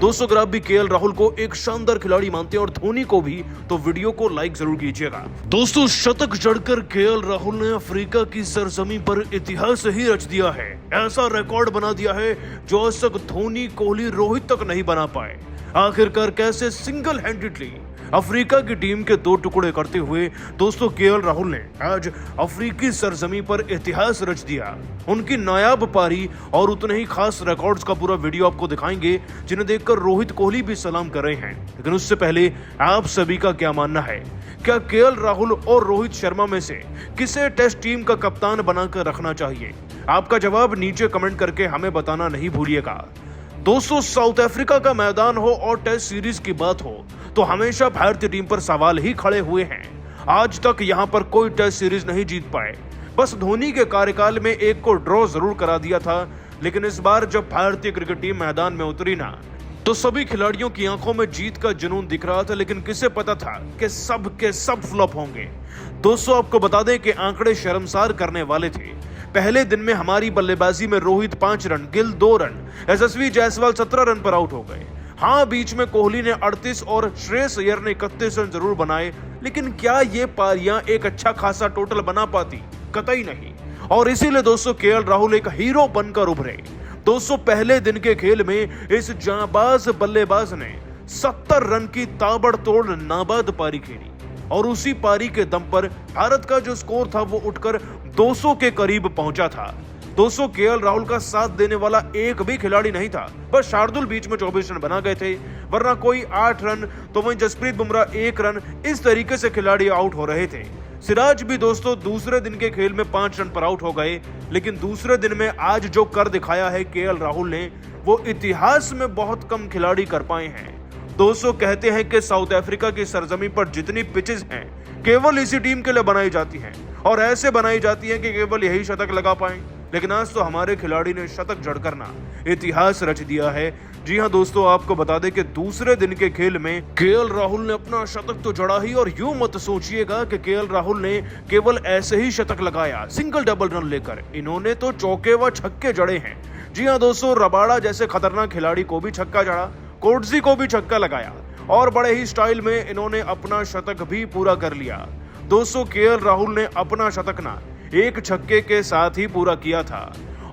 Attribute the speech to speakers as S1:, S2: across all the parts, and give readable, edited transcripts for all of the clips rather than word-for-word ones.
S1: दोस्तों अगर आप भी केएल राहुल को एक शानदार खिलाड़ी मानते हैं और धोनी को भी, तो वीडियो को लाइक जरूर कीजिएगा। दोस्तों शतक जड़कर केएल राहुल ने अफ्रीका की सरजमी पर इतिहास ही रच दिया है। ऐसा रिकॉर्ड बना दिया है जो आज तक धोनी, कोहली, रोहित तक नहीं बना पाए। आखिरकार कैसे सिंगल हैंडेडली अफ्रीका की टीम के 2 टुकड़े करते हुए दोस्तों केएल राहुल ने आज अफ्रीकी सरजमी पर इतिहास रच दिया। उनकी नायाब पारी और उतने ही खास रिकॉर्ड्स का पूरा वीडियो आपको दिखाएंगे, जिन्हें देखकर रोहित, कोहली भी सलाम कर रहे हैं। लेकिन उससे पहले आप सभी का क्या मानना है? क्या केएल राहुल और रोहित शर्मा में से किसे टेस्ट टीम का कप्तान बनाकर रखना चाहिए? आपका जवाब नीचे कमेंट करके हमें बताना नहीं भूलिएगा। दोस्तों साउथ अफ्रीका का मैदान हो और टेस्ट सीरीज की बात हो तो हमेशा भारतीय टीम पर सवाल ही खड़े हुए हैं। आज तक यहां पर कोई टेस्ट सीरीज नहीं जीत पाए। बस धोनी के कार्यकाल में एक को ड्रॉ जरूर करा दिया था, लेकिन इस बार जब भारतीय क्रिकेट टीम मैदान में उतरी ना, तो सभी खिलाड़ियों की आंखों में जीत का जुनून दिख रहा था। लेकिन किसे पता था कि सब के सब फ्लॉप होंगे। दोस्तों आपको बता दें कि आंकड़े शर्मसार करने वाले थे। पहले दिन में हमारी बल्लेबाजी में रोहित 5 रन, गिल 2 रन, यशस्वी जायसवाल 17 रन पर आउट हो गए। हाँ, बीच में कोहली ने 38 और श्रेयस अय्यर ने 31 रन जरूर बनाए, लेकिन क्या ये पारियां एक अच्छा खासा टोटल बना पाती? कतई नहीं। और इसीलिए दोस्तों केएल राहुल एक हीरो बनकर उभरे। दोस्तों पहले दिन के खेल में इस जांबाज बल्लेबाज ने 70 रन की ताबड़तोड़ नाबाद पारी खेली और उसी पारी के दम पर भारत का जो स्कोर था वो उठकर 200 के करीब पहुंचा था। दोस्तों केएल राहुल का साथ देने वाला एक भी खिलाड़ी नहीं था। बस शार्दुल बीच में 24 रन बना गए थे, वरना कोई 8 रन, तो वहीं जसप्रीत बुमराह 1 रन, इस तरीके से खिलाड़ी आउट हो रहे थे। सिराज भी दोस्तों दूसरे दिन के खेल में 5 रन पर आउट हो गए। लेकिन दूसरे दिन में आज जो कर दिखाया है केएल राहुल ने, वो इतिहास में बहुत कम खिलाड़ी कर पाए हैं। दोस्तों कहते हैं कि साउथ अफ्रीका की सरजमी पर जितनी पिचेस हैं केवल इसी टीम के लिए बनाई जाती हैं और ऐसे बनाई जाती हैं कि केवल यही शतक लगा पाएं। लेकिन आज तो हमारे खिलाड़ी ने शतक जड़कर ना इतिहास रच दिया है। जी हां दोस्तों, आपको बता दें कि दूसरे दिन के खेल में केएल राहुल ने अपना शतक तो जड़ा ही, और यूं मत सोचिएगा कि केएल राहुल ने केवल ऐसे ही शतक लगाया सिंगल डबल रन लेकर। इन्होंने तो चौके व छक्के जड़े हैं। जी हां दोस्तों, रबाड़ा जैसे खतरनाक खिलाड़ी को भी छक्का जड़ा, कोटजी को भी छक्का लगाया और बड़े ही स्टाइल में इन्होंने अपना शतक भी पूरा कर लिया। दोस्तों केएल राहुल ने अपना शतक ना एक छक्के के साथ ही पूरा किया था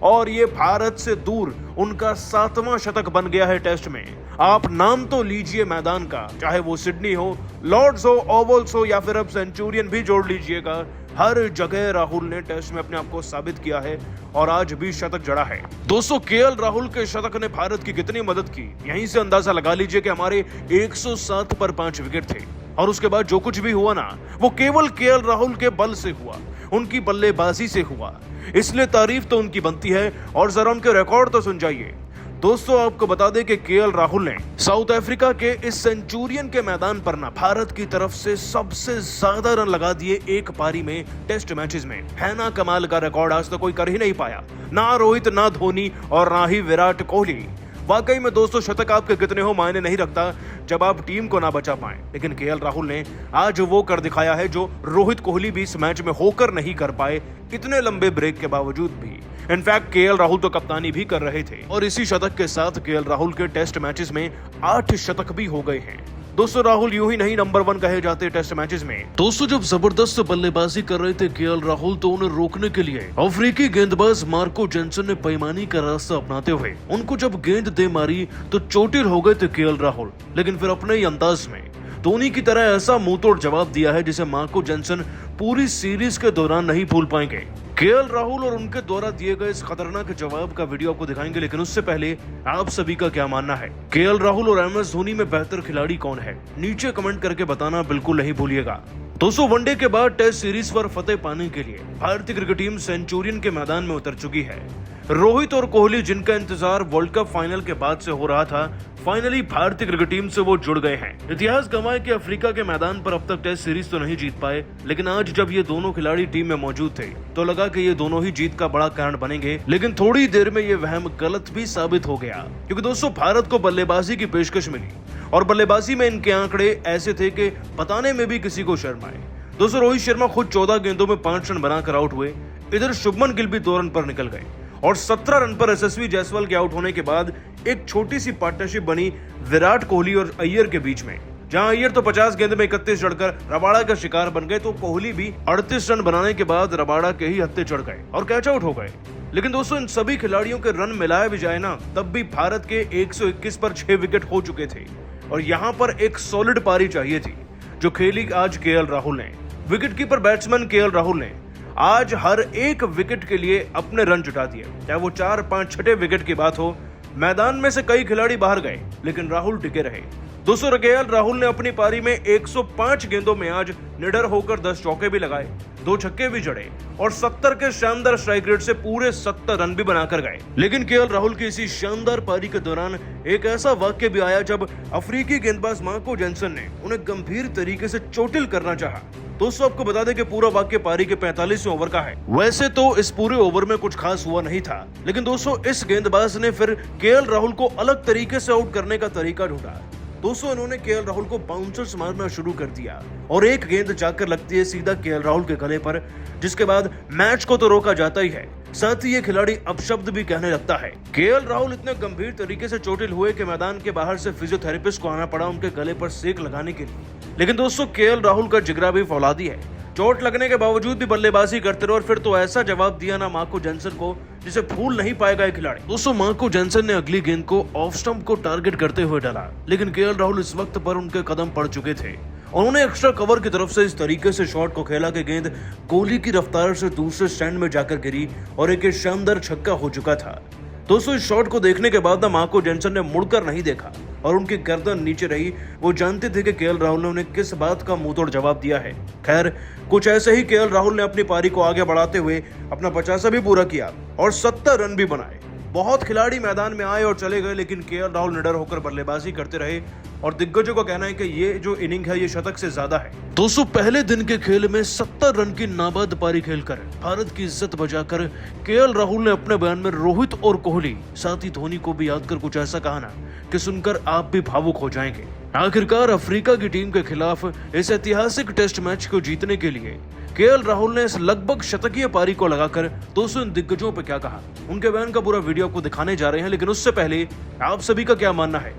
S1: और ये भारत से दूर उनका 7वां शतक बन गया है टेस्ट में। आप नाम तो लीजिए मैदान का, चाहे वो सिडनी हो, लॉर्ड्स हो, ओवल्स हो या फिर अब सेंचुरियन भी जोड़ लीजिएगा। हर जगह राहुल ने टेस्ट में अपने आप को साबित किया है और आज भी शतक जड़ा है। दोस्तों केएल राहुल के शतक ने भारत की कितनी मदद की, यहीं से अंदाजा लगा लीजिए कि हमारे 107 पर 5 विकेट थे और उसके बाद जो कुछ भी हुआ ना, वो केवल केएल राहुल के बल से हुआ, उनकी बल्लेबाजी से हुआ। इसलिए तारीफ तो उनकी बनती है और जरा उनके रिकॉर्ड तो सुन जाइए। दोस्तों आपको बता दें कि केएल राहुल ने साउथ अफ्रीका के इस सेंचुरियन के मैदान पर ना भारत की तरफ से सबसे ज्यादा रन लगा दिए एक पारी में टेस्ट मैचेस में। है ना कमाल का रिकॉर्ड, आज तो कोई कर ही नहीं पाया, ना रोहित, ना धोनी और ना ही विराट कोहली। वाकई में दोस्तों शतक आपके कितने हो मायने नहीं रखता जब आप टीम को ना बचा पाए। लेकिन केएल राहुल ने आज वो कर दिखाया है जो रोहित, कोहली भी इस मैच में होकर नहीं कर पाए, इतने लंबे ब्रेक के बावजूद भी। इनफैक्ट केएल राहुल तो कप्तानी भी कर रहे थे और इसी शतक के साथ केएल राहुल के टेस्ट मैचेस में 8 शतक भी हो गए हैं। दोस्तों राहुल यूं ही नहीं नंबर 1 कहे जाते टेस्ट मैचेस में। दोस्तों जब जबरदस्त बल्लेबाजी कर रहे थे केएल राहुल, तो उन्हें रोकने के लिए अफ्रीकी गेंदबाज मार्को जेनसन ने बेईमानी का रास्ता अपनाते हुए उनको जब गेंद दे मारी तो चोटिल हो गए थे केएल राहुल। लेकिन फिर अपने ही अंदाज में धोनी की तरह ऐसा मुंहतोड़ जवाब दिया है जिसे मार्को जेनसन पूरी सीरीज के दौरान नहीं भूल पाएंगे। केएल राहुल और उनके द्वारा दिए गए इस खतरनाक जवाब का वीडियो आपको दिखाएंगे, लेकिन उससे पहले आप सभी का क्या मानना है? केएल राहुल और एमएस धोनी में बेहतर खिलाड़ी कौन है? नीचे कमेंट करके बताना बिल्कुल नहीं भूलिएगा। दोस्तों वनडे के बाद टेस्ट सीरीज पर फतेह पाने के लिए भारतीय क्रिकेट टीम सेंचुरियन के मैदान में उतर चुकी है। रोहित और कोहली, जिनका इंतजार वर्ल्ड कप फाइनल के बाद से हो रहा था, फाइनली भारतीय क्रिकेट टीम से वो जुड़ गए हैं। इतिहास गवाए कि अफ्रीका के मैदान पर अब तक टेस्ट सीरीज तो नहीं जीत पाए, लेकिन आज जब ये दोनों खिलाड़ी टीम में मौजूद थे तो लगा कि ये दोनों ही जीत का बड़ा कारण बनेंगे। लेकिन थोड़ी देर में ये वहम गलत भी साबित हो गया, क्योंकि दोस्तों भारत को बल्लेबाजी की पेशकश मिली और बल्लेबाजी में इनके आंकड़े ऐसे थे कि बताने में भी किसी को शर्म आए। दोस्तों रोहित शर्मा खुद 14 गेंदों में 5 रन बनाकर आउट हुए। इधर शुभमन गिल भी 2 रन पर निकल गए और 17 रन पर यशस्वी जायसवाल के आउट होने के बाद एक छोटी सी पार्टनरशिप बनी विराट कोहली और अय्यर के बीच में, जहां अय्यर तो 50 गेंद में 31 चढ़कर रबाड़ा का शिकार बन गए, तो कोहली भी 38 रन बनाने के बाद रबाड़ा के ही हत्थे चढ़ गए और कैच आउट हो गए। लेकिन दोस्तों, इन सभी खिलाड़ियों के रन मिलाए भी जाए ना, तब भी भारत के 121 पर 6 विकेट हो चुके थे और यहाँ पर एक सॉलिड पारी चाहिए थी जो खेली आज केएल राहुल ने। विकेटकीपर बैट्समैन केएल राहुल ने आज हर एक विकेट के लिए अपने रन जुटा दिए, चाहे वो 4, 5, 6 विकेट की बात हो। मैदान में से कई खिलाड़ी बाहर गए लेकिन राहुल टिके रहे। दोस्तों, केएल राहुल ने अपनी पारी में 105 गेंदों में आज निडर होकर 10 चौके भी लगाए, 2 छक्के भी जड़े और 70 के शानदार स्ट्राइक रेट से पूरे 70 रन भी बनाकर गए। लेकिन केएल राहुल की इसी शानदार पारी के दौरान एक ऐसा वाक्य भी आया जब अफ्रीकी गेंदबाज मार्को जेनसन ने उन्हें गंभीर तरीके से चोटिल करना चाहा। दोस्तों, आपको बता दें कि पूरा वाक्य पारी के 45वें ओवर का है। वैसे तो इस पूरे ओवर में कुछ खास हुआ नहीं था, लेकिन दोस्तों इस गेंदबाज ने फिर केएल राहुल को अलग तरीके से आउट करने का तरीका ढूंढा। दोस्तों, इन्होंने केएल राहुल को बाउंसर्स मारना शुरू कर दिया और एक गेंद जाकर लगती है सीधा केएल राहुल के गले पर, जिसके बाद मैच को तो रोका जाता ही है, साथ ही ये खिलाड़ी अपशब्द भी कहने लगता है। केएल राहुल इतने गंभीर तरीके से चोटिल हुए कि मैदान के बाहर से फिजियोथेरेपिस्ट को आना पड़ा उनके गले पर सेक लगाने के लिए। लेकिन दोस्तों, केएल राहुल का जिगरा भी फौलादी है। चोट लगने के बावजूद भी बल्लेबाजी करते रहे और फिर तो ऐसा जवाब दिया ना मार्को जेनसन को जिसे भूल नहीं पाएगा ये खिलाड़ी। दोस्तों, मार्को जेनसन ने अगली गेंद को ऑफ स्टंप को टारगेट करते हुए डाला, लेकिन केएल राहुल इस वक्त पर उनके कदम पड़ चुके थे। उन्होंने एक्स्ट्रा कवर की तरफ से इस तरीके से शॉट को खेला कि गेंद कोहली की रफ्तार से दूसरे स्टैंड में जाकर गिरी और एक शानदार छक्का हो चुका था। दोस्तों, इस शॉट को देखने के बाद मार्को जेनसन ने मुड़कर नहीं देखा और उनकी गर्दन नीचे रही। वो जानते थे कि केएल राहुल ने उन्हें किस बात का मुंहतोड़ जवाब दिया है। खैर, कुछ ऐसे ही केएल राहुल ने अपनी पारी को आगे बढ़ाते हुए अपना 50 भी पूरा किया और 70 रन भी बनाए। बहुत खिलाड़ी मैदान में आए और चले गए, लेकिन केएल राहुल निडर होकर बल्लेबाजी करते रहे और दिग्गजों का कहना है कि ये जो इनिंग है ये शतक से ज्यादा है। दोस्तों, पहले दिन के खेल में 70 रन की नाबाद पारी खेलकर भारत की इज्जत बचाकर केएल राहुल ने अपने बयान में रोहित और कोहली, साथ ही धोनी को भी याद कर कुछ ऐसा कहा ना कि सुनकर आप भी भावुक हो जाएंगे। आखिरकार अफ्रीका की टीम के खिलाफ इस ऐतिहासिक टेस्ट मैच को जीतने के लिए केएल राहुल ने इस लगभग शतकीय पारी को लगाकर 200 दिग्गजों पे क्या कहा, उनके बयान का पूरा वीडियो आपको दिखाने जा रहे हैं। लेकिन उससे पहले आप सभी का क्या मानना है?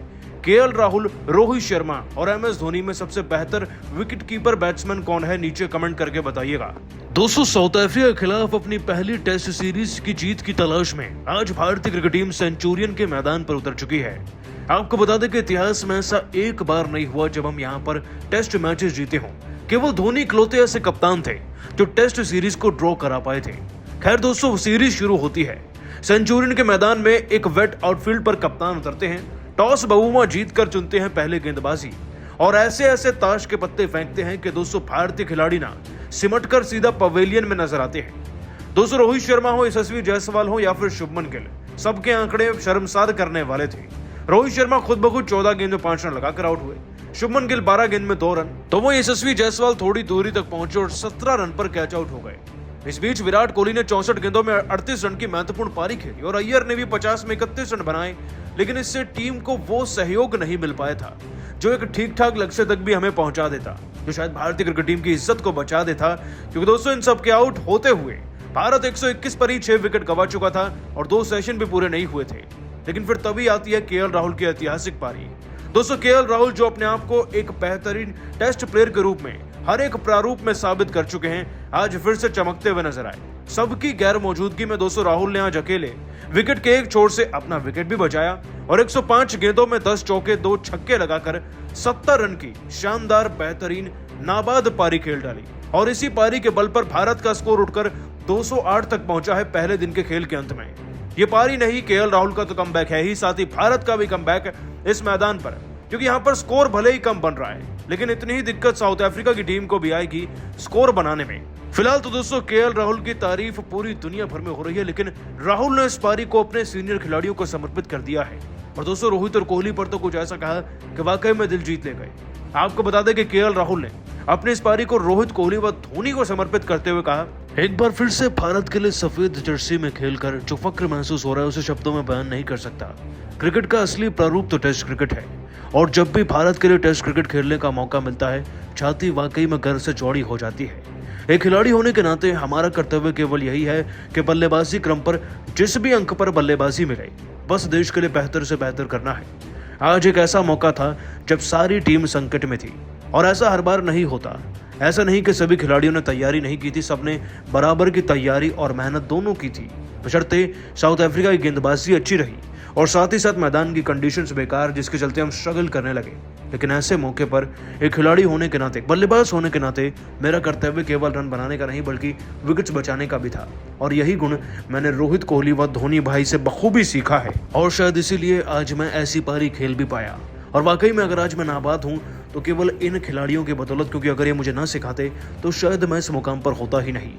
S1: केएल राहुल, रोहित शर्मा और एमएस धोनी में सबसे बेहतर विकेटकीपर बैट्समैन कौन है? नीचे कमेंट करके बताइएगा। दोस्तों, साउथ अफ्रीका के खिलाफ अपनी पहली टेस्ट सीरीज की जीत की तलाश में आज भारतीय क्रिकेट टीम सेंचुरियन के मैदान पर उतर चुकी है। आपको बता दें कि इतिहास में ऐसा एक बार नहीं हुआ जब हम यहाँ पर टेस्ट मैचेस जीते हों। केवल धोनी इकलौते ऐसे कप्तान थे जो टेस्ट सीरीज को ड्रॉ करा पाए थे। खैर दोस्तों, सीरीज शुरू होती है। सेंचुरियन के मैदान में एक वेट आउटफील्ड पर कप्तान उतरते हैं, टॉस बहुमा जीतकर चुनते हैं पहले गेंदबाजी और ऐसे ऐसे ताश के पत्ते फेंकते हैं कि दोस्तों भारतीय खिलाड़ी ना सिमटकर सीधा पवेलियन में नजर आते हैं। दोस्तों, रोहित शर्मा हो, यशस्वी जायसवाल हो या फिर शुभमन गिल, सबके आंकड़े शर्मसार करने वाले थे। रोहित शर्मा खुद ब खुद 14 गेंद में 5 रन लगाकर आउट हुए, शुभमन गिल 12 गेंद में 2 रन, तो वो यशस्वी जायसवाल थोड़ी दूरी तक पहुंचे और 17 रन पर कैच आउट हो गए। इस बीच विराट कोहली ने 64 गेंदों में 38 रन की महत्वपूर्ण पारी खेली और अय्यर ने भी 50 में 31 रन बनाए, लेकिन इससे टीम को वो सहयोग नहीं मिल पाया था जो एक ठीक ठाक लक्ष्य तक भी हमें पहुंचा देता, जो शायद भारतीय क्रिकेट टीम की इज्जत को बचा देता। क्योंकि दोस्तों, इन सब के आउट होते हुए भारत 121 पर ही 6 विकेट गंवा चुका था और 2 सेशन भी पूरे नहीं हुए थे। लेकिन फिर तभी आती है केएल राहुल की ऐतिहासिक पारी। दोस्तों, केएल राहुल जो अपने आप को एक बेहतरीन टेस्ट प्लेयर के रूप में हर एक प्रारूप में साबित कर चुके हैं, आज फिर से चमकते हुए नजर आए। सबकी गैर मौजूदगी में दोस्तों राहुल ने आज अकेले विकेट के एक छोर से अपना विकेट भी बचाया और 105 गेंदों में 10 चौके 2 छक्के लगाकर 70 रन की शानदार बेहतरीन नाबाद पारी खेल डाली। और इसी पारी के बल पर भारत का स्कोर उठकर 208 तक पहुंचा है पहले दिन के खेल के अंत में। ये पारी नहीं, केएल राहुल का तो कमबैक है ही, साथ ही भारत का भी कमबैक इस मैदान पर, क्योंकि यहाँ पर स्कोर भले ही कम बन रहा है लेकिन इतनी ही दिक्कत साउथ अफ्रीका की टीम को भी आएगी स्कोर बनाने में। फिलहाल तो दोस्तों केएल राहुल की तारीफ पूरी दुनिया भर में हो रही है, लेकिन राहुल ने इस पारी को अपने सीनियर खिलाड़ियों को समर्पित कर दिया है। और दोस्तों, रोहित और कोहली पर तो कुछ ऐसा कहा कि वाकई में दिल जीत ले गए। आपको बता दें कि केएल राहुल ने अपनी इस पारी को रोहित, कोहली व धोनी को समर्पित करते हुए कहा, एक बार फिर से भारत के लिए सफेद जर्सी में खेलकर जो फक्र महसूस हो रहा है उसे शब्दों में बयान नहीं कर सकता। क्रिकेट का असली प्रारूप तो टेस्ट क्रिकेट है और जब भी भारत के लिए टेस्ट क्रिकेट खेलने का मौका मिलता है, छाती वाकई में गर्व से चौड़ी हो जाती है। एक खिलाड़ी होने के नाते हमारा कर्तव्य केवल यही है कि बल्लेबाजी क्रम पर जिस भी अंक पर बल्लेबाजी मिले बस देश के लिए बेहतर से बेहतर करना है। आज एक ऐसा मौका था जब सारी टीम संकट में थी और ऐसा हर बार नहीं होता। ऐसा नहीं कि सभी खिलाड़ियों ने तैयारी नहीं की थी, सबने बराबर की तैयारी और मेहनत दोनों की थी। बशर्ते साउथ अफ्रीका की गेंदबाजी अच्छी रही और साथ ही साथ मैदान की कंडीशंस बेकार, जिसके चलते हम स्ट्रगल करने लगे। लेकिन ऐसे मौके पर एक खिलाड़ी होने के नाते, बल्लेबाज होने के नाते मेरा कर्तव्य केवल रन बनाने का नहीं बल्कि विकेट्स बचाने का भी था। और यही गुण मैंने रोहित कोहली व धोनी भाई से बखूबी सीखा है और शायद इसीलिए आज मैं ऐसी पारी खेल भी पाया। और वाकई में अगर आज मैं नाबाद हूं तो केवल इन खिलाड़ियों की बदौलत, क्योंकि अगर ये मुझे ना सिखाते तो शायद मैं इस मुकाम पर होता ही नहीं।